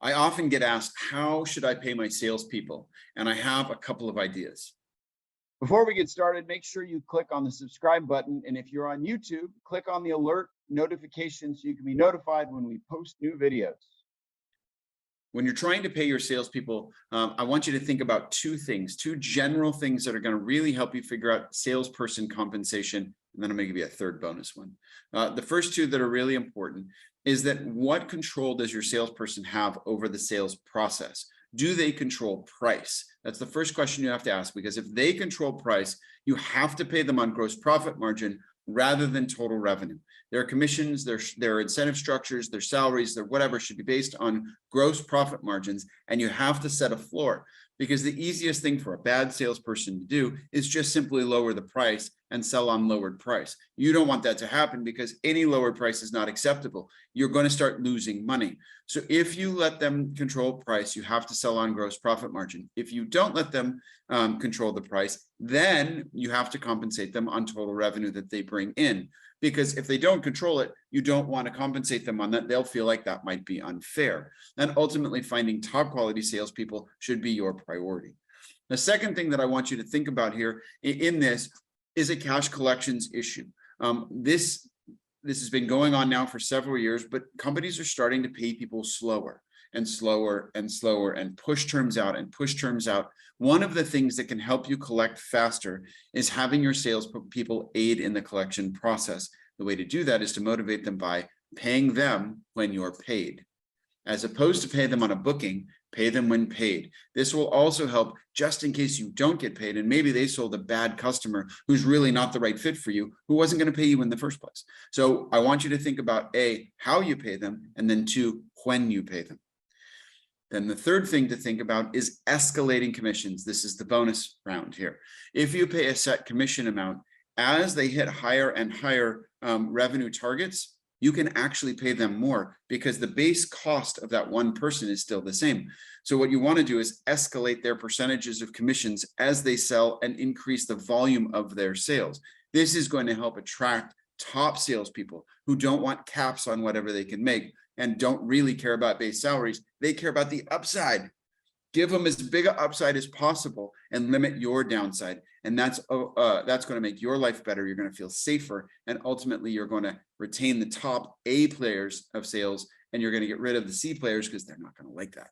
I often get asked, how should I pay my salespeople? And I have a couple of ideas. Before we get started, make sure you click on the subscribe button. And if you're on YouTube, click on the alert notification so you can be notified when we post new videos. When you're trying to pay your salespeople, I want you to think about two things, two general things that are going to really help you figure out salesperson compensation. And then I'm going to give you a third bonus one. The first two that are really important is that what control does your salesperson have over the sales process? Do they control price? That's the first question you have to ask, because if they control price, you have to pay them on gross profit margin rather than total revenue. Their commissions, their incentive structures, their salaries, their whatever should be based on gross profit margins, and you have to set a floor, because the easiest thing for a bad salesperson to do is just simply lower the price and sell on lowered price. You don't want that to happen, because any lower price is not acceptable. You're going to start losing money. So if you let them control price, you have to sell on gross profit margin. If you don't let them control the price, then you have to compensate them on total revenue that they bring in. Because if they don't control it, you don't want to compensate them on that. They'll feel like that might be unfair. And ultimately, finding top quality salespeople should be your priority. The second thing that I want you to think about here in this is a cash collections issue. This has been going on now for several years, but companies are starting to pay people slower and slower and slower and push terms out and push terms out. One of the things that can help you collect faster is having your salespeople aid in the collection process. The way to do that is to motivate them by paying them when you're paid. As opposed to pay them on a booking, pay them when paid. This will also help just in case you don't get paid, and maybe they sold a bad customer who's really not the right fit for you, who wasn't going to pay you in the first place. So I want you to think about A, how you pay them, and then two, when you pay them. Then the third thing to think about is escalating commissions. This is the bonus round here. If you pay a set commission amount, as they hit higher and higher revenue targets, you can actually pay them more, because the base cost of that one person is still the same. So what you want to do is escalate their percentages of commissions as they sell and increase the volume of their sales. This is going to help attract top salespeople who don't want caps on whatever they can make and don't really care about base salaries. They care about the upside. Give them as big an upside as possible and limit your downside. And that's going to make your life better. You're going to feel safer. And ultimately, you're going to retain the top A players of sales, and you're going to get rid of the C players because they're not going to like that.